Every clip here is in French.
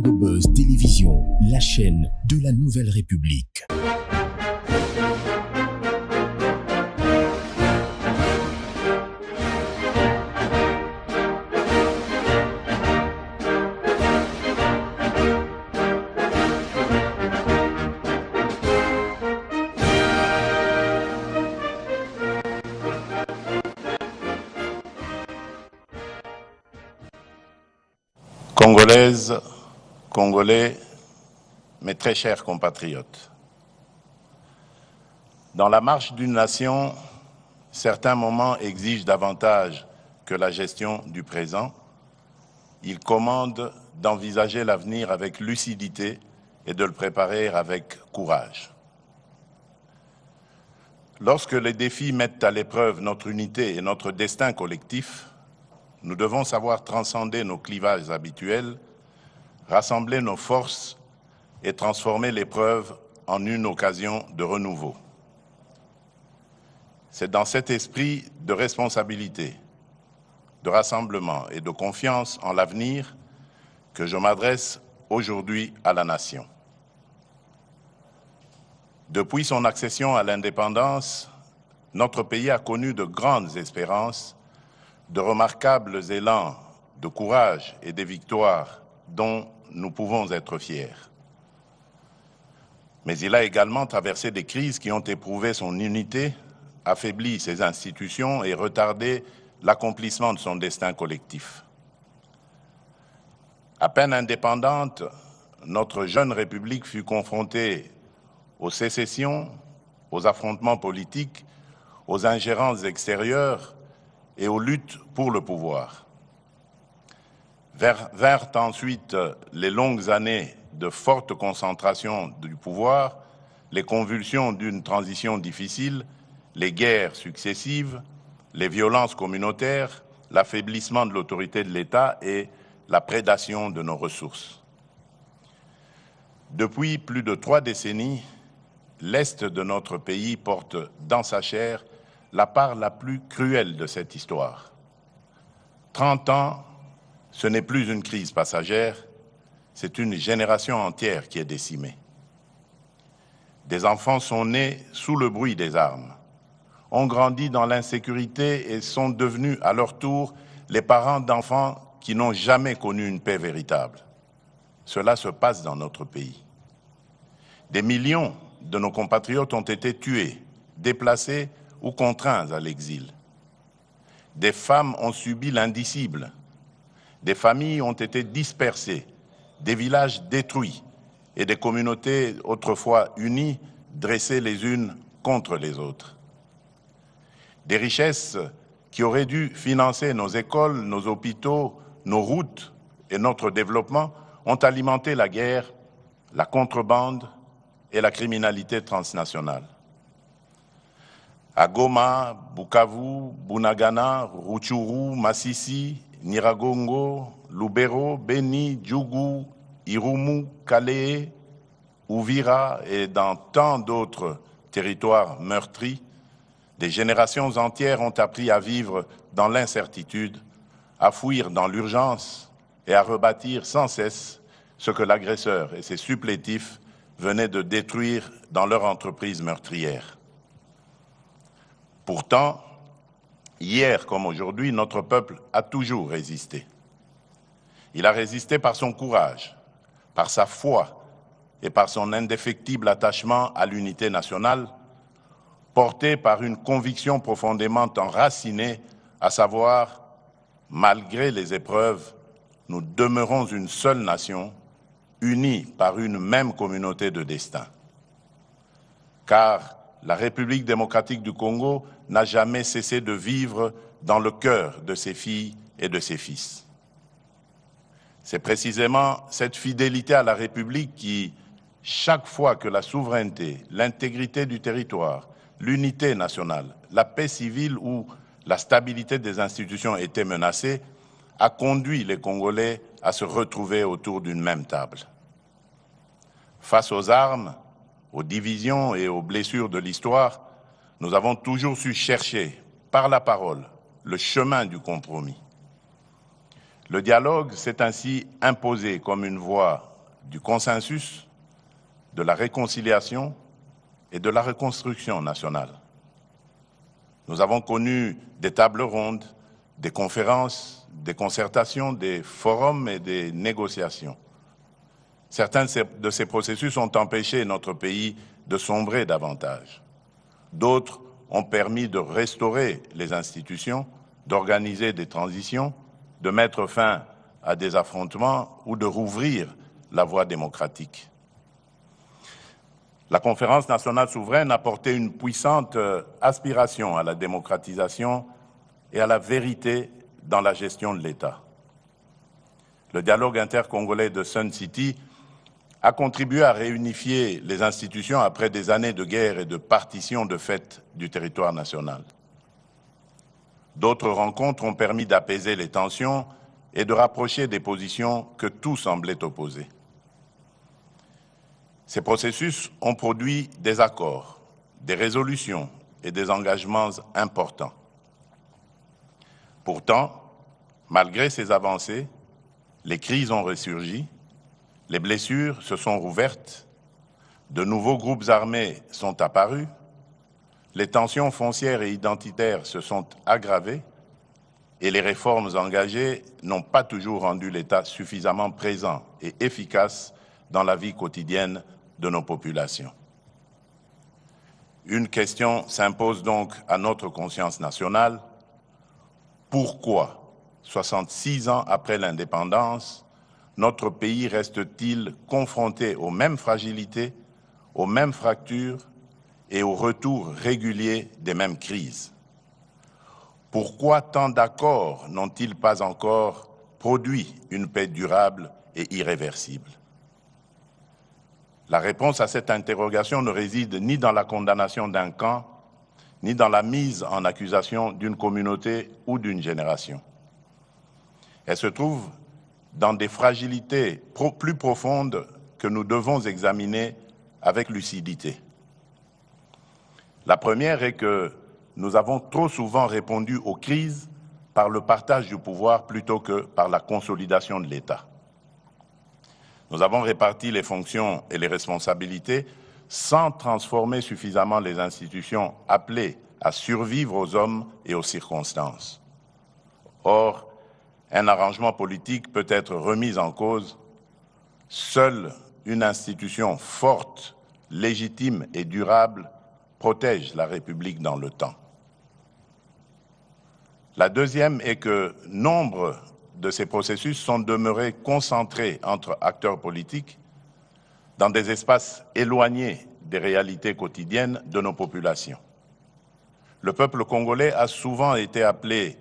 Congo Buzz Télévision, la chaîne de la Nouvelle République. Congolaises, Congolais, mes très chers compatriotes, dans la marche d'une nation, certains moments exigent davantage que la gestion du présent. Ils commandent d'envisager l'avenir avec lucidité et de le préparer avec courage. Lorsque les défis mettent à l'épreuve notre unité et notre destin collectif, nous devons savoir transcender nos clivages habituels, rassembler nos forces et transformer l'épreuve en une occasion de renouveau. C'est dans cet esprit de responsabilité, de rassemblement et de confiance en l'avenir que je m'adresse aujourd'hui à la nation. Depuis son accession à l'indépendance, notre pays a connu de grandes espérances, de remarquables élans de courage et des victoires dont nous pouvons être fiers. Mais il a également traversé des crises qui ont éprouvé son unité, affaibli ses institutions et retardé l'accomplissement de son destin collectif. À peine indépendante, notre jeune République fut confrontée aux sécessions, aux affrontements politiques, aux ingérences extérieures et aux luttes pour le pouvoir. Vinrent ensuite les longues années de forte concentration du pouvoir, les convulsions d'une transition difficile, les guerres successives, les violences communautaires, l'affaiblissement de l'autorité de l'État et la prédation de nos ressources. Depuis plus de 3 décennies, l'Est de notre pays porte dans sa chair la part la plus cruelle de cette histoire. 30 ans, ce n'est plus une crise passagère, c'est une génération entière qui est décimée. Des enfants sont nés sous le bruit des armes, ont grandi dans l'insécurité et sont devenus à leur tour les parents d'enfants qui n'ont jamais connu une paix véritable. Cela se passe dans notre pays. Des millions de nos compatriotes ont été tués, déplacés ou contraints à l'exil. Des femmes ont subi l'indicible. Des familles ont été dispersées, des villages détruits et des communautés autrefois unies dressées les unes contre les autres. Des richesses qui auraient dû financer nos écoles, nos hôpitaux, nos routes et notre développement ont alimenté la guerre, la contrebande et la criminalité transnationale. À Goma, Bukavu, Bunagana, Rutshuru, Masisi, Nyiragongo, Lubero, Beni, Djougou, Irumu, Calais, Uvira et dans tant d'autres territoires meurtris, des générations entières ont appris à vivre dans l'incertitude, à fuir dans l'urgence et à rebâtir sans cesse ce que l'agresseur et ses supplétifs venaient de détruire dans leur entreprise meurtrière. Pourtant, hier comme aujourd'hui, notre peuple a toujours résisté. Il a résisté par son courage, par sa foi et par son indéfectible attachement à l'unité nationale, porté par une conviction profondément enracinée, à savoir, malgré les épreuves, nous demeurons une seule nation, unie par une même communauté de destin. Car la République démocratique du Congo n'a jamais cessé de vivre dans le cœur de ses filles et de ses fils. C'est précisément cette fidélité à la République qui, chaque fois que la souveraineté, l'intégrité du territoire, l'unité nationale, la paix civile ou la stabilité des institutions étaient menacées, a conduit les Congolais à se retrouver autour d'une même table. Face aux armes, aux divisions et aux blessures de l'histoire, nous avons toujours su chercher, par la parole, le chemin du compromis. Le dialogue s'est ainsi imposé comme une voie du consensus, de la réconciliation et de la reconstruction nationale. Nous avons connu des tables rondes, des conférences, des concertations, des forums et des négociations. Certains de ces processus ont empêché notre pays de sombrer davantage. D'autres ont permis de restaurer les institutions, d'organiser des transitions, de mettre fin à des affrontements ou de rouvrir la voie démocratique. La Conférence nationale souveraine a porté une puissante aspiration à la démocratisation et à la vérité dans la gestion de l'État. Le dialogue intercongolais de Sun City a contribué à réunifier les institutions après des années de guerre et de partition de fait du territoire national. D'autres rencontres ont permis d'apaiser les tensions et de rapprocher des positions que tout semblait opposer. Ces processus ont produit des accords, des résolutions et des engagements importants. Pourtant, malgré ces avancées, les crises ont ressurgi, les blessures se sont rouvertes, de nouveaux groupes armés sont apparus, les tensions foncières et identitaires se sont aggravées et les réformes engagées n'ont pas toujours rendu l'État suffisamment présent et efficace dans la vie quotidienne de nos populations. Une question s'impose donc à notre conscience nationale. Pourquoi, 66 ans après l'indépendance, notre pays reste-t-il confronté aux mêmes fragilités, aux mêmes fractures et au retour régulier des mêmes crises? Pourquoi tant d'accords n'ont-ils pas encore produit une paix durable et irréversible? La réponse à cette interrogation ne réside ni dans la condamnation d'un camp, ni dans la mise en accusation d'une communauté ou d'une génération. Elle se trouve dans des fragilités plus profondes que nous devons examiner avec lucidité. La première est que nous avons trop souvent répondu aux crises par le partage du pouvoir plutôt que par la consolidation de l'État. Nous avons réparti les fonctions et les responsabilités sans transformer suffisamment les institutions appelées à survivre aux hommes et aux circonstances. Or, un arrangement politique peut être remis en cause. Seule une institution forte, légitime et durable protège la République dans le temps. La deuxième est que nombre de ces processus sont demeurés concentrés entre acteurs politiques dans des espaces éloignés des réalités quotidiennes de nos populations. Le peuple congolais a souvent été appelé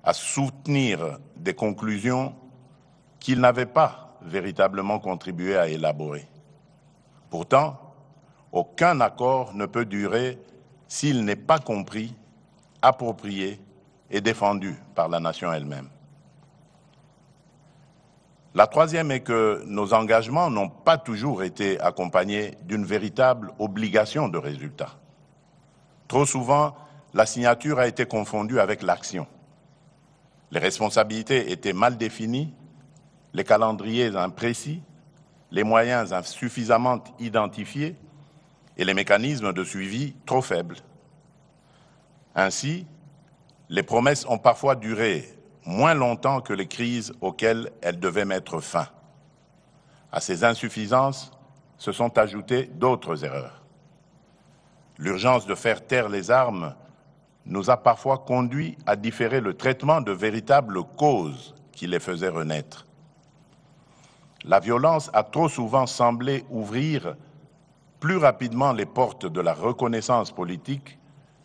à soutenir des conclusions qu'il n'avait pas véritablement contribué à élaborer. Pourtant, aucun accord ne peut durer s'il n'est pas compris, approprié et défendu par la nation elle-même. La troisième est que nos engagements n'ont pas toujours été accompagnés d'une véritable obligation de résultat. Trop souvent, la signature a été confondue avec l'action. Les responsabilités étaient mal définies, les calendriers imprécis, les moyens insuffisamment identifiés et les mécanismes de suivi trop faibles. Ainsi, les promesses ont parfois duré moins longtemps que les crises auxquelles elles devaient mettre fin. À ces insuffisances se sont ajoutées d'autres erreurs. L'urgence de faire taire les armes nous a parfois conduit à différer le traitement de véritables causes qui les faisaient renaître. La violence a trop souvent semblé ouvrir plus rapidement les portes de la reconnaissance politique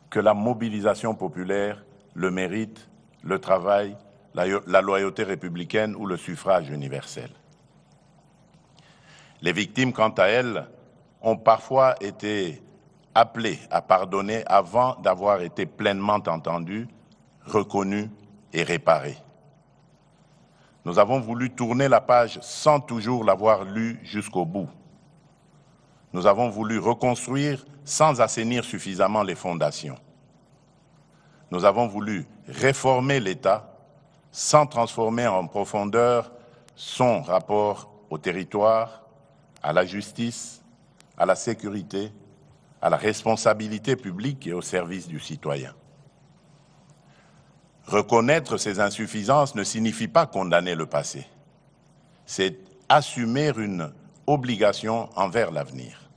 que la mobilisation populaire, le mérite, le travail, la loyauté républicaine ou le suffrage universel. Les victimes, quant à elles, ont parfois été appelées à pardonner avant d'avoir été pleinement entendues, reconnues et réparées. Nous avons voulu tourner la page sans toujours l'avoir lue jusqu'au bout. Nous avons voulu reconstruire sans assainir suffisamment les fondations. Nous avons voulu réformer l'État sans transformer en profondeur son rapport au territoire, à la justice, à la sécurité, à la responsabilité publique et au service du citoyen. Reconnaître ces insuffisances ne signifie pas condamner le passé. C'est assumer une obligation envers l'avenir.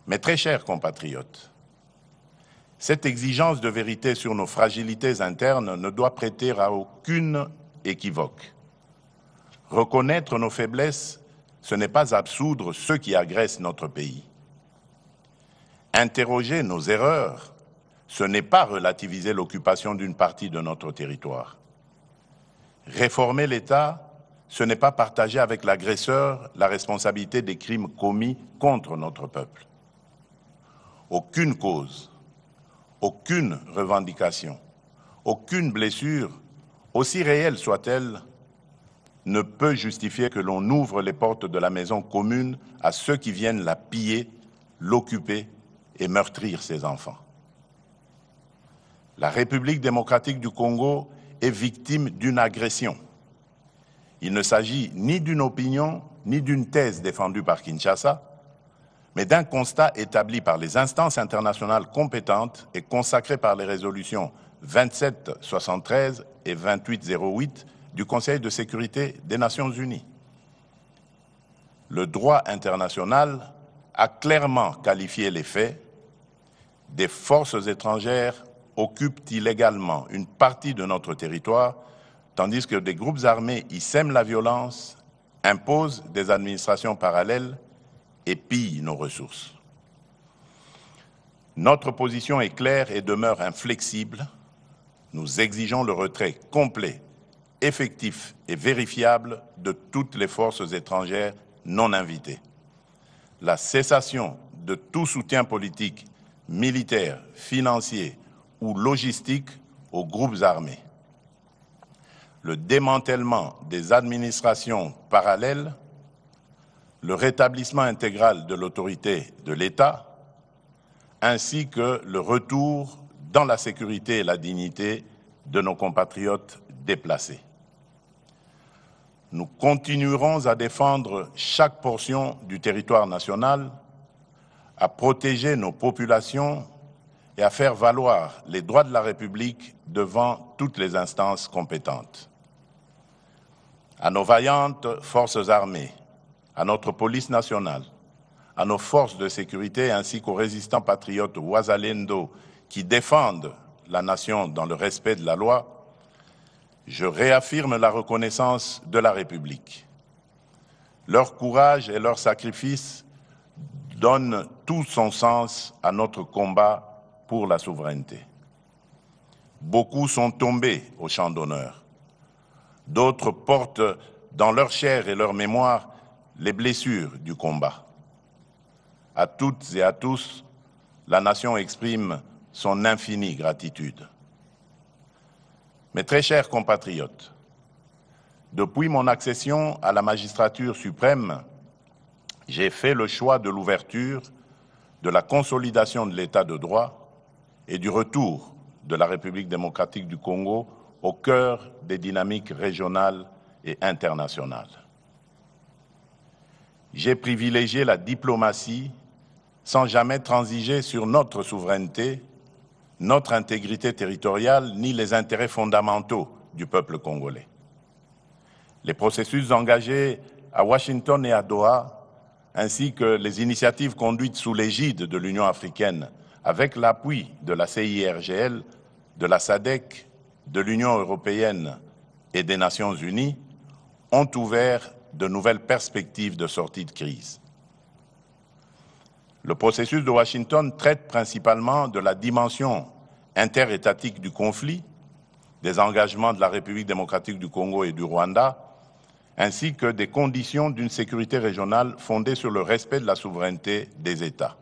Mes très chers compatriotes, cette exigence de vérité sur nos fragilités internes ne doit prêter à aucune équivoque. Reconnaître nos faiblesses, ce n'est pas absoudre ceux qui agressent notre pays. Interroger nos erreurs, ce n'est pas relativiser l'occupation d'une partie de notre territoire. Réformer l'État, ce n'est pas partager avec l'agresseur la responsabilité des crimes commis contre notre peuple. Aucune cause, aucune revendication, aucune blessure, aussi réelle soit-elle, ne peut justifier que l'on ouvre les portes de la maison commune à ceux qui viennent la piller, l'occuper et meurtrir ses enfants. La République démocratique du Congo est victime d'une agression. Il ne s'agit ni d'une opinion, ni d'une thèse défendue par Kinshasa, mais d'un constat établi par les instances internationales compétentes et consacré par les résolutions 2773 et 2808 du Conseil de sécurité des Nations Unies. Le droit international a clairement qualifié les faits. Des forces étrangères occupent illégalement une partie de notre territoire, tandis que des groupes armés y sèment la violence, imposent des administrations parallèles et pillent nos ressources. Notre position est claire et demeure inflexible. Nous exigeons le retrait complet, effectif et vérifiable de toutes les forces étrangères non invitées. La cessation de tout soutien politique, militaire, financier ou logistique aux groupes armés. Le démantèlement des administrations parallèles, le rétablissement intégral de l'autorité de l'État, ainsi que le retour dans la sécurité et la dignité de nos compatriotes déplacés. Nous continuerons à défendre chaque portion du territoire national, à protéger nos populations et à faire valoir les droits de la République devant toutes les instances compétentes. À nos vaillantes forces armées, à notre police nationale, à nos forces de sécurité ainsi qu'aux résistants patriotes Wazalendo qui défendent la nation dans le respect de la loi, je réaffirme la reconnaissance de la République. Leur courage et leur sacrifice donnent tout son sens à notre combat pour la souveraineté. Beaucoup sont tombés au champ d'honneur. D'autres portent dans leur chair et leur mémoire les blessures du combat. À toutes et à tous, la nation exprime son infinie gratitude. Mes très chers compatriotes, depuis mon accession à la magistrature suprême, j'ai fait le choix de l'ouverture, de la consolidation de l'état de droit et du retour de la République démocratique du Congo au cœur des dynamiques régionales et internationales. J'ai privilégié la diplomatie sans jamais transiger sur notre souveraineté, notre intégrité territoriale, ni les intérêts fondamentaux du peuple congolais. Les processus engagés à Washington et à Doha, ainsi que les initiatives conduites sous l'égide de l'Union africaine, avec l'appui de la CIRGL, de la SADC, de l'Union européenne et des Nations unies, ont ouvert de nouvelles perspectives de sortie de crise. Le processus de Washington traite principalement de la dimension interétatique du conflit, des engagements de la République démocratique du Congo et du Rwanda, ainsi que des conditions d'une sécurité régionale fondée sur le respect de la souveraineté des États.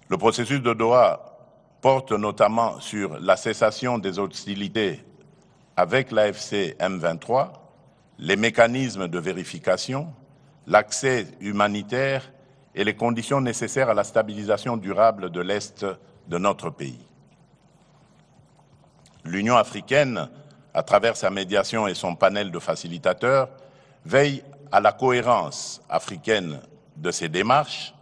Le processus de Doha porte notamment sur la cessation des hostilités avec l'AFC M23, les mécanismes de vérification, l'accès humanitaire et les conditions nécessaires à la stabilisation durable de l'Est de notre pays. L'Union africaine, à travers sa médiation et son panel de facilitateurs, veille à la cohérence africaine de ces démarches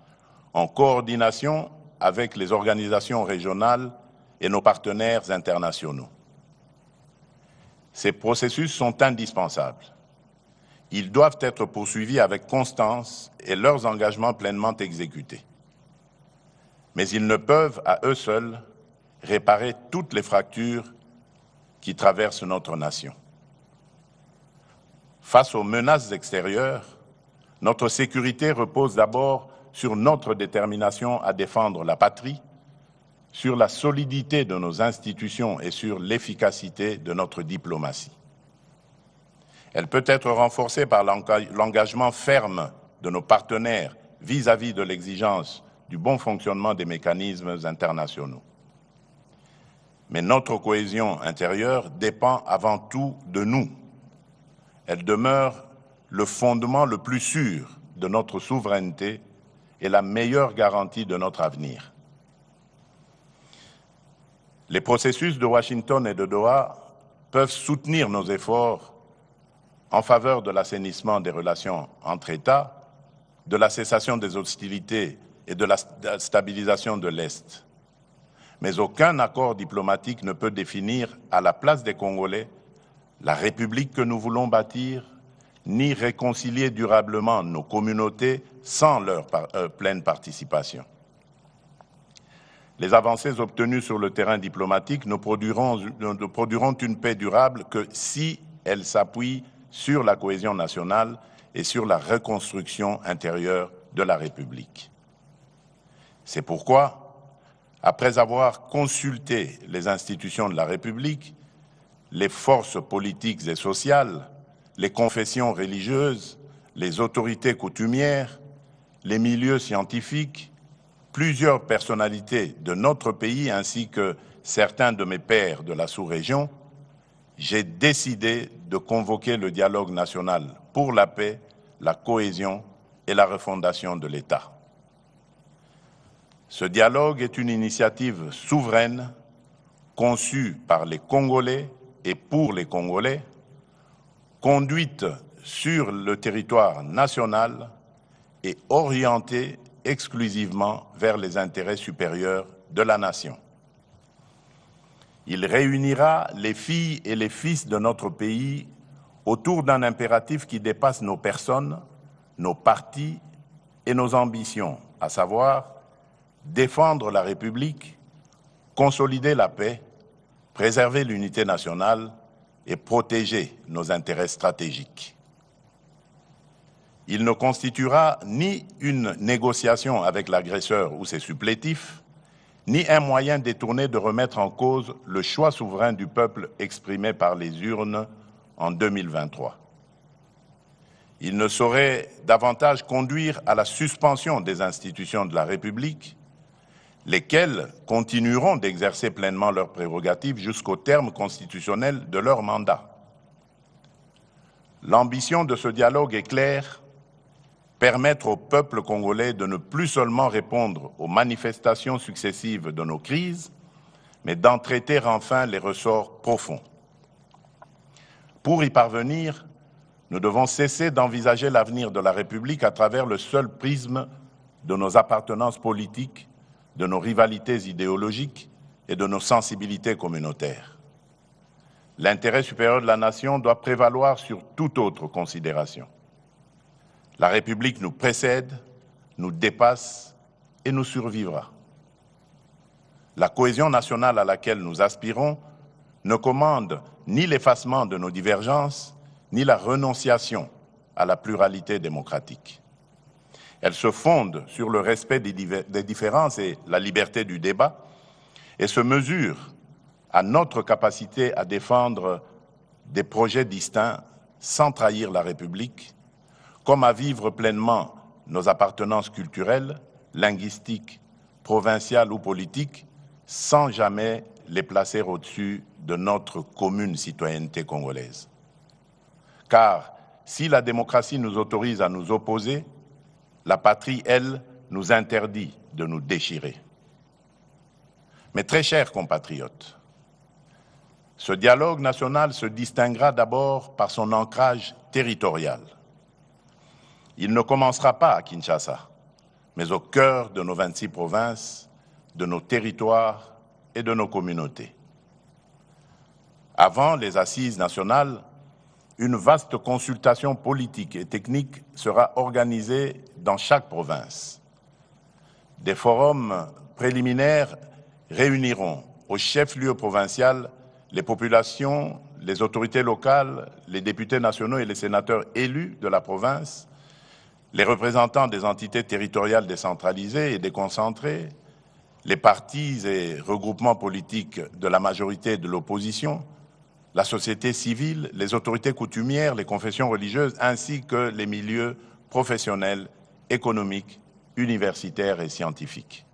en coordination avec les organisations régionales et nos partenaires internationaux. Ces processus sont indispensables. Ils doivent être poursuivis avec constance et leurs engagements pleinement exécutés. Mais ils ne peuvent, à eux seuls, réparer toutes les fractures qui traversent notre nation. Face aux menaces extérieures, notre sécurité repose d'abord sur notre détermination à défendre la patrie, sur la solidité de nos institutions et sur l'efficacité de notre diplomatie. Elle peut être renforcée par l'engagement ferme de nos partenaires vis-à-vis de l'exigence du bon fonctionnement des mécanismes internationaux. Mais notre cohésion intérieure dépend avant tout de nous. Elle demeure le fondement le plus sûr de notre souveraineté et la meilleure garantie de notre avenir. Les processus de Washington et de Doha peuvent soutenir nos efforts en faveur de l'assainissement des relations entre États, de la cessation des hostilités et de la stabilisation de l'Est. Mais aucun accord diplomatique ne peut définir à la place des Congolais la République que nous voulons bâtir, ni réconcilier durablement nos communautés sans leur pleine participation. Les avancées obtenues sur le terrain diplomatique ne produiront une paix durable que si elles s'appuient sur la cohésion nationale et sur la reconstruction intérieure de la République. C'est pourquoi, après avoir consulté les institutions de la République, les forces politiques et sociales, les confessions religieuses, les autorités coutumières, les milieux scientifiques, plusieurs personnalités de notre pays ainsi que certains de mes pairs de la sous-région, j'ai décidé de convoquer le dialogue national pour la paix, la cohésion et la refondation de l'État. Ce dialogue est une initiative souveraine conçue par les Congolais et pour les Congolais, conduite sur le territoire national et orientée exclusivement vers les intérêts supérieurs de la nation. Il réunira les filles et les fils de notre pays autour d'un impératif qui dépasse nos personnes, nos partis et nos ambitions, à savoir défendre la République, consolider la paix, préserver l'unité nationale et protéger nos intérêts stratégiques. Il ne constituera ni une négociation avec l'agresseur ou ses supplétifs, ni un moyen détourné de remettre en cause le choix souverain du peuple exprimé par les urnes en 2023. Il ne saurait davantage conduire à la suspension des institutions de la République, lesquelles continueront d'exercer pleinement leurs prérogatives jusqu'au terme constitutionnel de leur mandat. L'ambition de ce dialogue est claire: permettre au peuple congolais de ne plus seulement répondre aux manifestations successives de nos crises, mais d'en traiter enfin les ressorts profonds. Pour y parvenir, nous devons cesser d'envisager l'avenir de la République à travers le seul prisme de nos appartenances politiques, de nos rivalités idéologiques et de nos sensibilités communautaires. L'intérêt supérieur de la nation doit prévaloir sur toute autre considération. La République nous précède, nous dépasse et nous survivra. La cohésion nationale à laquelle nous aspirons ne commande ni l'effacement de nos divergences, ni la renonciation à la pluralité démocratique. Elle se fonde sur le respect des différences et la liberté du débat et se mesure à notre capacité à défendre des projets distincts sans trahir la République, comme à vivre pleinement nos appartenances culturelles, linguistiques, provinciales ou politiques, sans jamais les placer au-dessus de notre commune citoyenneté congolaise. Car si la démocratie nous autorise à nous opposer, la patrie, elle, nous interdit de nous déchirer. Mais très chers compatriotes, ce dialogue national se distinguera d'abord par son ancrage territorial. Il ne commencera pas à Kinshasa, mais au cœur de nos 26 provinces, de nos territoires et de nos communautés. Avant les assises nationales, une vaste consultation politique et technique sera organisée dans chaque province. Des forums préliminaires réuniront au chef-lieu provincial les populations, les autorités locales, les députés nationaux et les sénateurs élus de la province, les représentants des entités territoriales décentralisées et déconcentrées, les partis et regroupements politiques de la majorité et de l'opposition, la société civile, les autorités coutumières, les confessions religieuses, ainsi que les milieux professionnels, économiques, universitaires et scientifiques.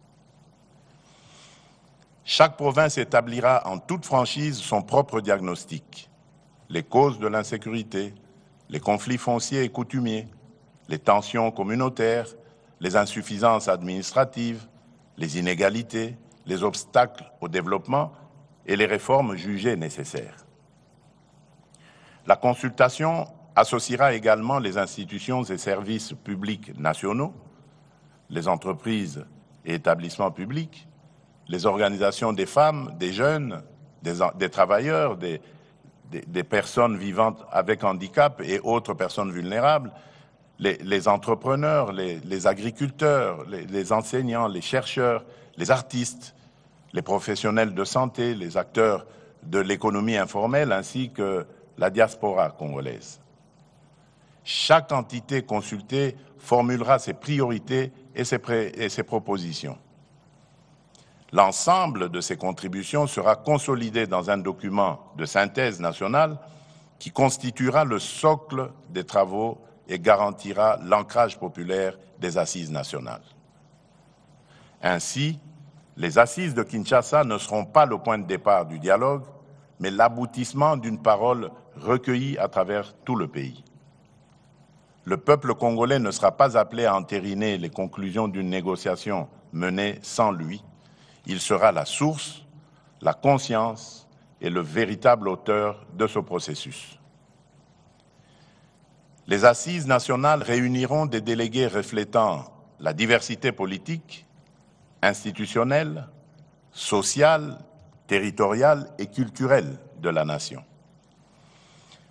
Chaque province établira en toute franchise son propre diagnostic, les causes de l'insécurité, les conflits fonciers et coutumiers, les tensions communautaires, les insuffisances administratives, les inégalités, les obstacles au développement et les réformes jugées nécessaires. La consultation associera également les institutions et services publics nationaux, les entreprises et établissements publics, les organisations des femmes, des jeunes, des travailleurs, des personnes vivant avec handicap et autres personnes vulnérables, les entrepreneurs, les agriculteurs, les enseignants, les chercheurs, les artistes, les professionnels de santé, les acteurs de l'économie informelle ainsi que la diaspora congolaise. Chaque entité consultée formulera ses priorités et ses propositions. L'ensemble de ces contributions sera consolidé dans un document de synthèse nationale qui constituera le socle des travaux et garantira l'ancrage populaire des assises nationales. Ainsi, les assises de Kinshasa ne seront pas le point de départ du dialogue, mais l'aboutissement d'une parole recueillie à travers tout le pays. Le peuple congolais ne sera pas appelé à entériner les conclusions d'une négociation menée sans lui. Il sera la source, la conscience et le véritable auteur de ce processus. Les assises nationales réuniront des délégués reflétant la diversité politique, institutionnelle, sociale, territoriale et culturelle de la nation.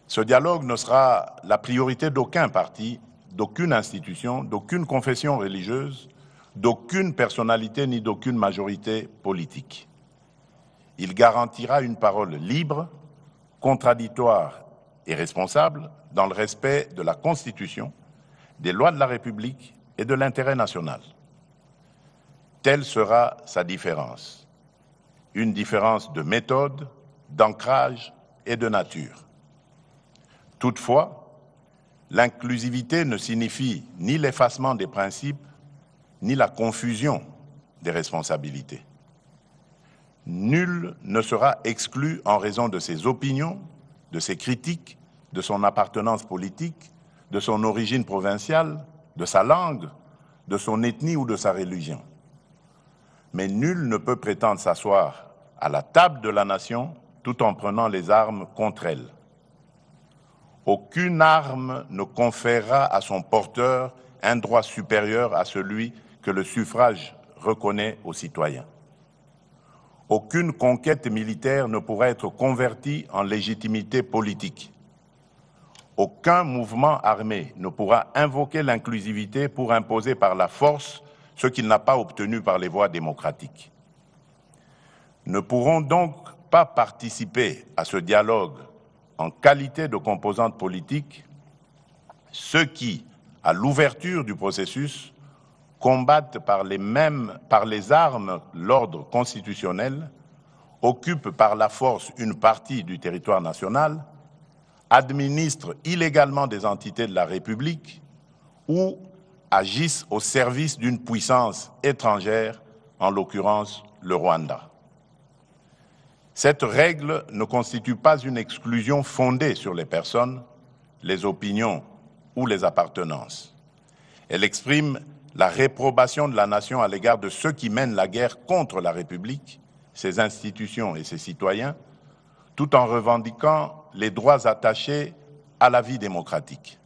Ce dialogue ne sera la priorité d'aucun parti, d'aucune institution, d'aucune confession religieuse, d'aucune personnalité ni d'aucune majorité politique. Il garantira une parole libre, contradictoire et responsable dans le respect de la Constitution, des lois de la République et de l'intérêt national. Telle sera sa différence. Une différence de méthode, d'ancrage et de nature. Toutefois, l'inclusivité ne signifie ni l'effacement des principes, ni la confusion des responsabilités. Nul ne sera exclu en raison de ses opinions, de ses critiques, de son appartenance politique, de son origine provinciale, de sa langue, de son ethnie ou de sa religion. Mais nul ne peut prétendre s'asseoir à la table de la nation tout en prenant les armes contre elle. Aucune arme ne conférera à son porteur un droit supérieur à celui que le suffrage reconnaît aux citoyens. Aucune conquête militaire ne pourra être convertie en légitimité politique. Aucun mouvement armé ne pourra invoquer l'inclusivité pour imposer par la force ce qu'il n'a pas obtenu par les voies démocratiques. Ne pourront donc pas participer à ce dialogue en qualité de composantes politiques ceux qui, à l'ouverture du processus, combattent par les armes l'ordre constitutionnel, occupent par la force une partie du territoire national, administrent illégalement des entités de la République ou agissent au service d'une puissance étrangère, en l'occurrence le Rwanda. Cette règle ne constitue pas une exclusion fondée sur les personnes, les opinions ou les appartenances. Elle exprime la réprobation de la nation à l'égard de ceux qui mènent la guerre contre la République, ses institutions et ses citoyens, tout en revendiquant les droits attachés à la vie démocratique.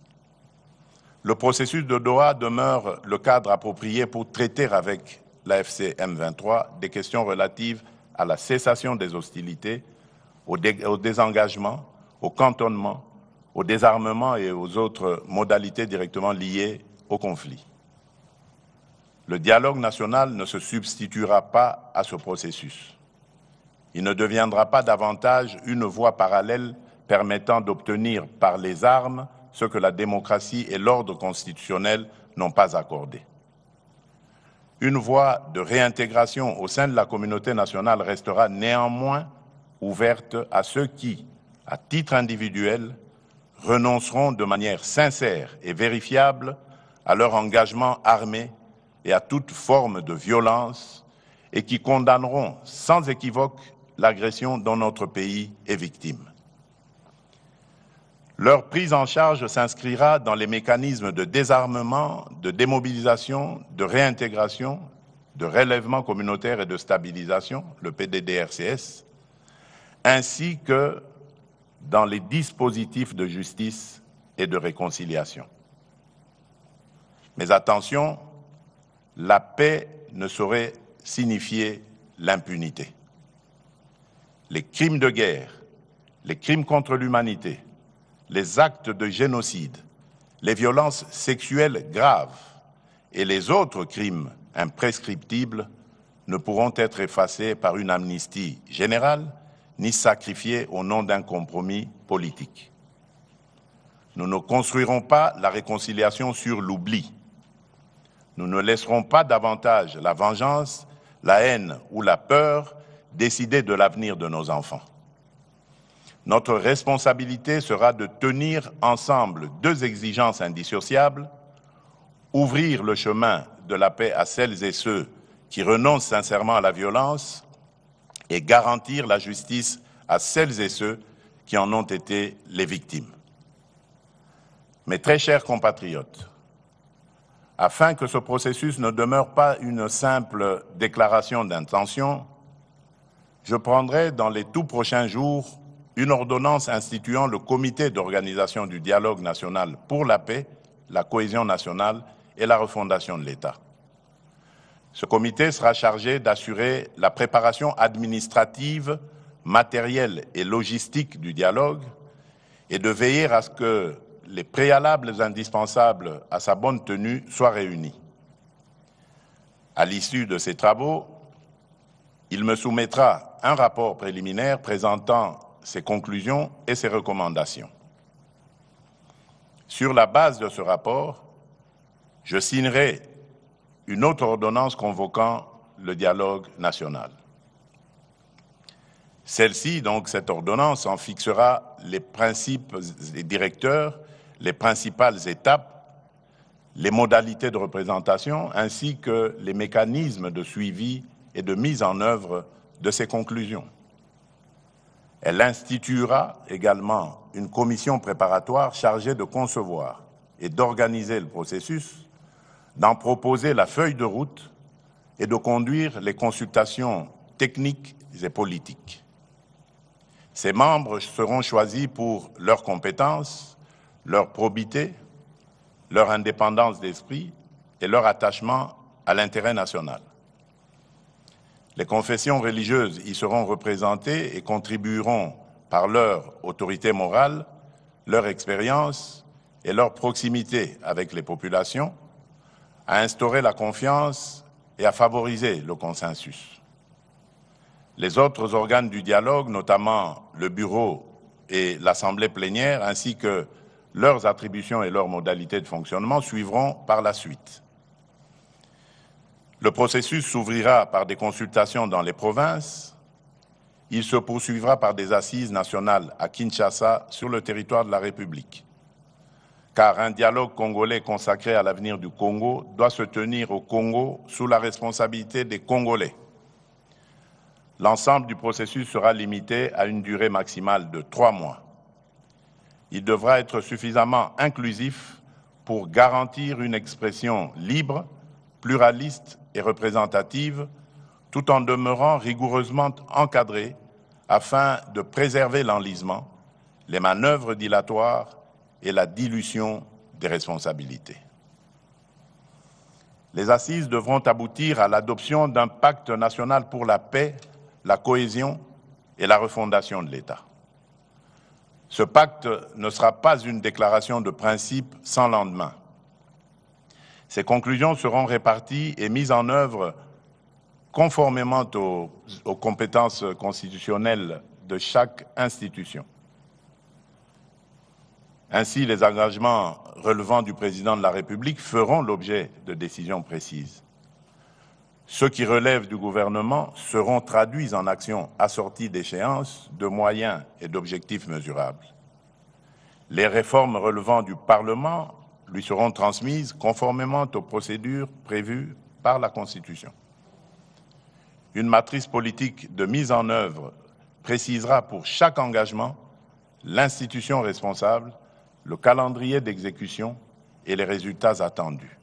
Le processus de Doha demeure le cadre approprié pour traiter avec l'AFC M23 des questions relatives à la cessation des hostilités, au désengagement, au cantonnement, au désarmement et aux autres modalités directement liées au conflit. Le dialogue national ne se substituera pas à ce processus. Il ne deviendra pas davantage une voie parallèle permettant d'obtenir par les armes ce que la démocratie et l'ordre constitutionnel n'ont pas accordé. Une voie de réintégration au sein de la communauté nationale restera néanmoins ouverte à ceux qui, à titre individuel, renonceront de manière sincère et vérifiable à leur engagement armé et à toute forme de violence et qui condamneront sans équivoque l'agression dont notre pays est victime. Leur prise en charge s'inscrira dans les mécanismes de désarmement, de démobilisation, de réintégration, de relèvement communautaire et de stabilisation, le PDDRCS, ainsi que dans les dispositifs de justice et de réconciliation. Mais attention, la paix ne saurait signifier l'impunité. Les crimes de guerre, les crimes contre l'humanité, les actes de génocide, les violences sexuelles graves et les autres crimes imprescriptibles ne pourront être effacés par une amnistie générale ni sacrifiés au nom d'un compromis politique. Nous ne construirons pas la réconciliation sur l'oubli. Nous ne laisserons pas davantage la vengeance, la haine ou la peur décider de l'avenir de nos enfants. Notre responsabilité sera de tenir ensemble deux exigences indissociables, ouvrir le chemin de la paix à celles et ceux qui renoncent sincèrement à la violence et garantir la justice à celles et ceux qui en ont été les victimes. Mes très chers compatriotes, afin que ce processus ne demeure pas une simple déclaration d'intention, je prendrai dans les tout prochains jours une ordonnance instituant le comité d'organisation du dialogue national pour la paix, la cohésion nationale et la refondation de l'État. Ce comité sera chargé d'assurer la préparation administrative, matérielle et logistique du dialogue et de veiller à ce que les préalables indispensables à sa bonne tenue soient réunis. À l'issue de ces travaux, il me soumettra un rapport préliminaire présentant ses conclusions et ses recommandations. Sur la base de ce rapport, je signerai une autre ordonnance convoquant le dialogue national. Celle-ci, donc cette ordonnance, en fixera les principes directeurs, les principales étapes, les modalités de représentation, ainsi que les mécanismes de suivi et de mise en œuvre de ces conclusions. Elle instituera également une commission préparatoire chargée de concevoir et d'organiser le processus, d'en proposer la feuille de route et de conduire les consultations techniques et politiques. Ces membres seront choisis pour leurs compétences, leur probité, leur indépendance d'esprit et leur attachement à l'intérêt national. Les confessions religieuses y seront représentées et contribueront par leur autorité morale, leur expérience et leur proximité avec les populations à instaurer la confiance et à favoriser le consensus. Les autres organes du dialogue, notamment le bureau et l'assemblée plénière, ainsi que leurs attributions et leurs modalités de fonctionnement, suivront par la suite. Le processus s'ouvrira par des consultations dans les provinces. Il se poursuivra par des assises nationales à Kinshasa, sur le territoire de la République. Car un dialogue congolais consacré à l'avenir du Congo doit se tenir au Congo sous la responsabilité des Congolais. L'ensemble du processus sera limité à une durée maximale de 3 mois. Il devra être suffisamment inclusif pour garantir une expression libre, pluraliste et représentative, tout en demeurant rigoureusement encadré afin de préserver l'enlisement, les manœuvres dilatoires et la dilution des responsabilités. Les assises devront aboutir à l'adoption d'un pacte national pour la paix, la cohésion et la refondation de l'État. Ce pacte ne sera pas une déclaration de principe sans lendemain. Ses conclusions seront réparties et mises en œuvre conformément aux compétences constitutionnelles de chaque institution. Ainsi, les engagements relevant du président de la République feront l'objet de décisions précises. Ceux qui relèvent du gouvernement seront traduits en actions assorties d'échéances, de moyens et d'objectifs mesurables. Les réformes relevant du Parlement lui seront transmises conformément aux procédures prévues par la Constitution. Une matrice politique de mise en œuvre précisera pour chaque engagement l'institution responsable, le calendrier d'exécution et les résultats attendus.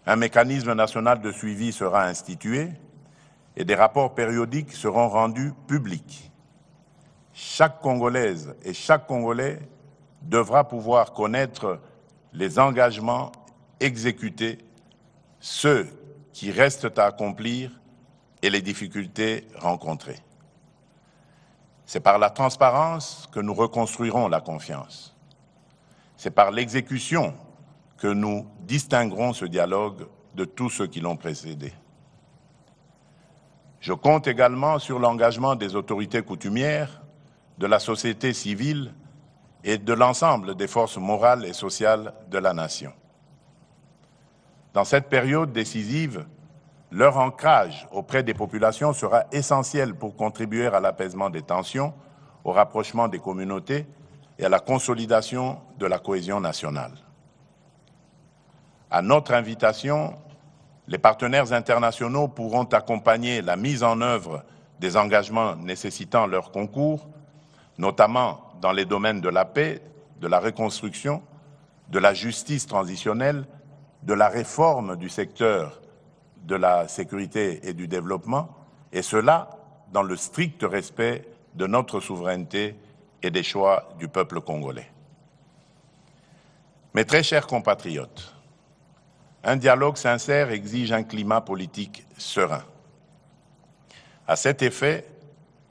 Un mécanisme national de suivi sera institué et des rapports périodiques seront rendus publics. Chaque Congolaise et chaque Congolais devra pouvoir connaître les engagements exécutés, ceux qui restent à accomplir et les difficultés rencontrées. C'est par la transparence que nous reconstruirons la confiance. C'est par l'exécution que nous distinguerons ce dialogue de tous ceux qui l'ont précédé. Je compte également sur l'engagement des autorités coutumières, de la société civile et de l'ensemble des forces morales et sociales de la nation. Dans cette période décisive, leur ancrage auprès des populations sera essentiel pour contribuer à l'apaisement des tensions, au rapprochement des communautés et à la consolidation de la cohésion nationale. À notre invitation, les partenaires internationaux pourront accompagner la mise en œuvre des engagements nécessitant leur concours, notamment dans les domaines de la paix, de la reconstruction, de la justice transitionnelle, de la réforme du secteur de la sécurité et du développement, et cela dans le strict respect de notre souveraineté et des choix du peuple congolais. Mes très chers compatriotes, un dialogue sincère exige un climat politique serein. À cet effet,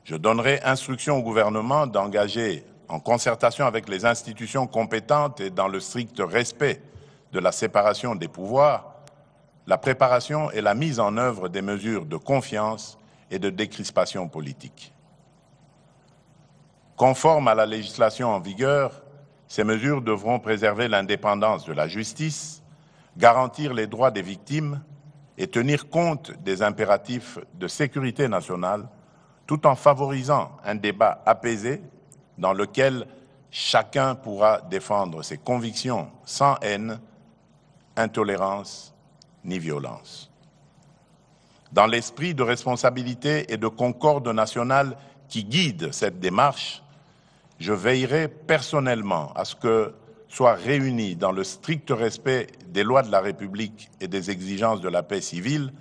je donnerai instruction au gouvernement d'engager, en concertation avec les institutions compétentes et dans le strict respect de la séparation des pouvoirs, la préparation et la mise en œuvre des mesures de confiance et de décrispation politique. Conformes à la législation en vigueur, ces mesures devront préserver l'indépendance de la justice, garantir les droits des victimes et tenir compte des impératifs de sécurité nationale, tout en favorisant un débat apaisé dans lequel chacun pourra défendre ses convictions sans haine, intolérance ni violence. Dans l'esprit de responsabilité et de concorde nationale qui guide cette démarche, je veillerai personnellement à ce que soient réunis dans le strict respect des lois de la République et des exigences de la paix civile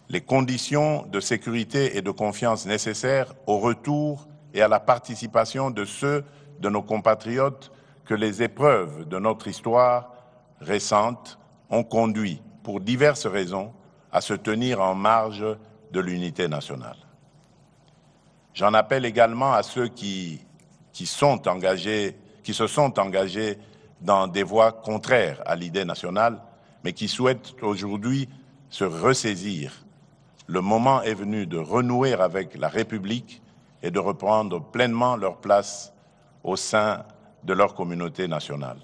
les conditions de sécurité et de confiance nécessaires au retour et à la participation de ceux de nos compatriotes que les épreuves de notre histoire récente ont conduit, pour diverses raisons, à se tenir en marge de l'unité nationale. J'en appelle également à ceux qui se sont engagés dans des voies contraires à l'idée nationale, mais qui souhaitent aujourd'hui se ressaisir. Le moment est venu de renouer avec la République et de reprendre pleinement leur place au sein de leur communauté nationale.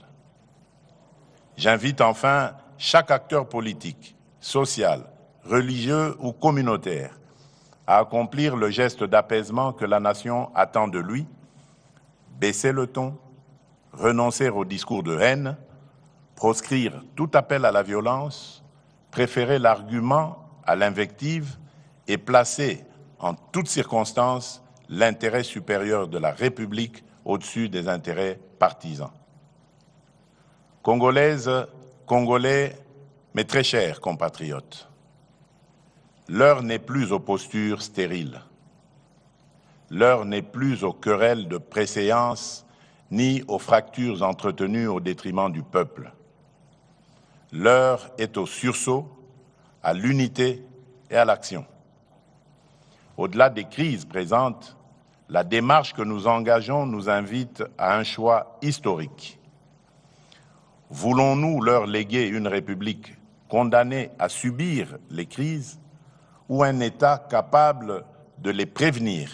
J'invite enfin chaque acteur politique, social, religieux ou communautaire à accomplir le geste d'apaisement que la nation attend de lui, baisser le ton, renoncer au discours de haine, proscrire tout appel à la violence, préférer l'argument à l'invective et placer en toutes circonstances l'intérêt supérieur de la République au-dessus des intérêts partisans. Congolaises, Congolais, mes très chers compatriotes, l'heure n'est plus aux postures stériles. L'heure n'est plus aux querelles de préséance ni aux fractures entretenues au détriment du peuple. L'heure est au sursaut, à l'unité et à l'action. Au-delà des crises présentes, la démarche que nous engageons nous invite à un choix historique. Voulons-nous leur léguer une République condamnée à subir les crises ou un État capable de les prévenir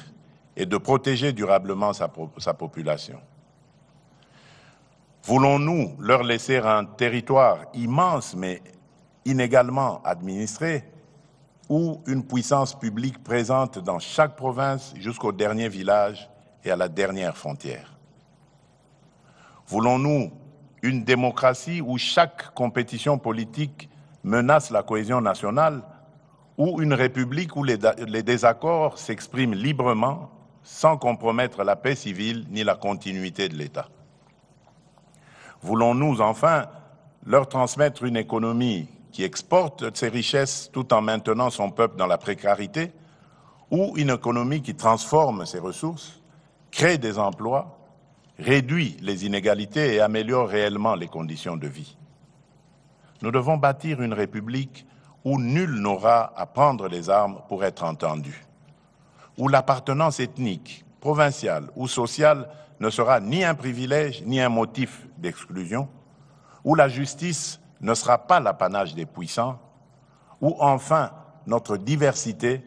et de protéger durablement sa population? Voulons-nous leur laisser un territoire immense mais inégalement administré ou une puissance publique présente dans chaque province jusqu'au dernier village et à la dernière frontière? Voulons-nous une démocratie où chaque compétition politique menace la cohésion nationale ou une république où les désaccords s'expriment librement sans compromettre la paix civile ni la continuité de l'État? Voulons-nous enfin leur transmettre une économie qui exporte ses richesses tout en maintenant son peuple dans la précarité ou une économie qui transforme ses ressources, crée des emplois, réduit les inégalités et améliore réellement les conditions de vie? Nous devons bâtir une république où nul n'aura à prendre les armes pour être entendu, où l'appartenance ethnique, provinciale ou sociale ne sera ni un privilège ni un motif d'exclusion, où la justice ne sera pas l'apanage des puissants, où enfin notre diversité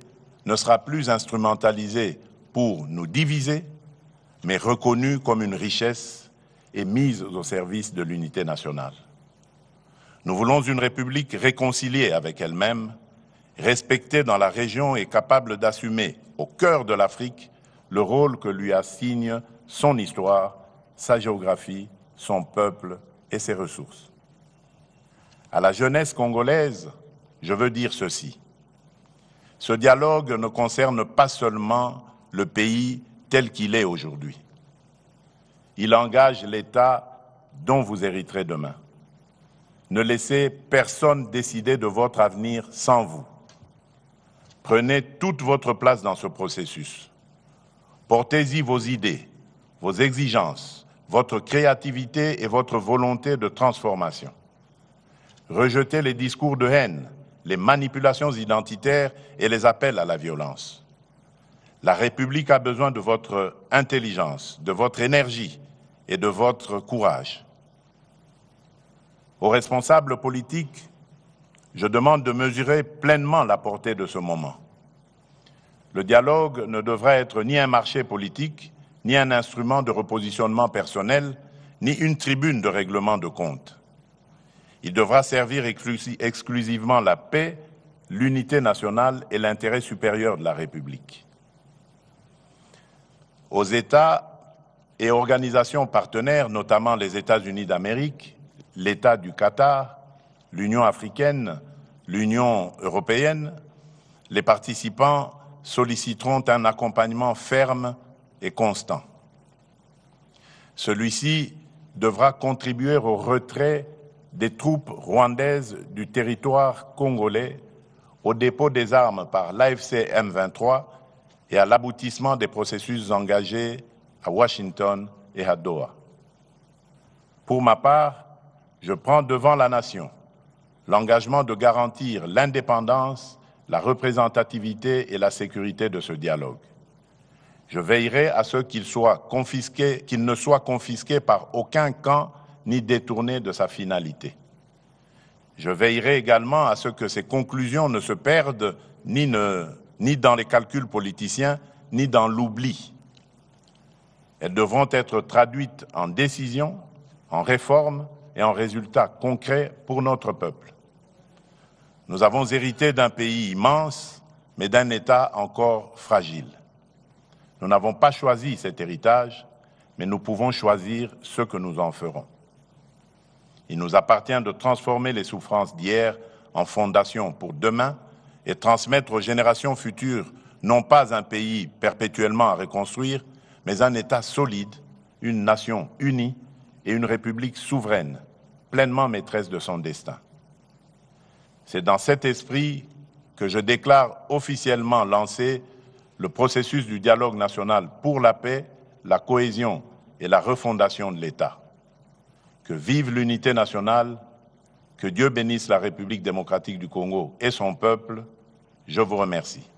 ne sera plus instrumentalisée pour nous diviser, mais reconnue comme une richesse et mise au service de l'unité nationale. Nous voulons une République réconciliée avec elle-même, respectée dans la région et capable d'assumer au cœur de l'Afrique le rôle que lui assigne son histoire, sa géographie, son peuple et ses ressources. À la jeunesse congolaise, je veux dire ceci. Ce dialogue ne concerne pas seulement le pays tel qu'il est aujourd'hui. Il engage l'État dont vous hériterez demain. Ne laissez personne décider de votre avenir sans vous. Prenez toute votre place dans ce processus. Portez-y vos idées, vos exigences, votre créativité et votre volonté de transformation. Rejetez les discours de haine, les manipulations identitaires et les appels à la violence. La République a besoin de votre intelligence, de votre énergie et de votre courage. Aux responsables politiques, je demande de mesurer pleinement la portée de ce moment. Le dialogue ne devra être ni un marché politique, ni un instrument de repositionnement personnel, ni une tribune de règlement de comptes. Il devra servir exclusivement la paix, l'unité nationale et l'intérêt supérieur de la République. Aux États et organisations partenaires, notamment les États-Unis d'Amérique, l'État du Qatar, l'Union africaine, l'Union européenne, les participants solliciteront un accompagnement ferme et constant. Celui-ci devra contribuer au retrait des troupes rwandaises du territoire congolais, au dépôt des armes par l'AFC M23 et à l'aboutissement des processus engagés à Washington et à Doha. Pour ma part, je prends devant la nation l'engagement de garantir l'indépendance, la représentativité et la sécurité de ce dialogue. Je veillerai à ce qu'il ne soit confisqué par aucun camp ni détourné de sa finalité. Je veillerai également à ce que ces conclusions ne se perdent ni dans les calculs politiciens, ni dans l'oubli. Elles devront être traduites en décisions, en réformes et en résultats concrets pour notre peuple. Nous avons hérité d'un pays immense, mais d'un État encore fragile. Nous n'avons pas choisi cet héritage, mais nous pouvons choisir ce que nous en ferons. Il nous appartient de transformer les souffrances d'hier en fondation pour demain et transmettre aux générations futures non pas un pays perpétuellement à reconstruire, mais un État solide, une nation unie et une République souveraine, pleinement maîtresse de son destin. C'est dans cet esprit que je déclare officiellement lancer le processus du dialogue national pour la paix, la cohésion et la refondation de l'État. Que vive l'unité nationale, que Dieu bénisse la République démocratique du Congo et son peuple. Je vous remercie.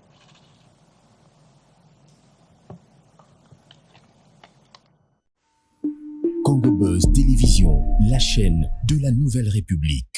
Congo Buzz Télévision, la chaîne de la Nouvelle République.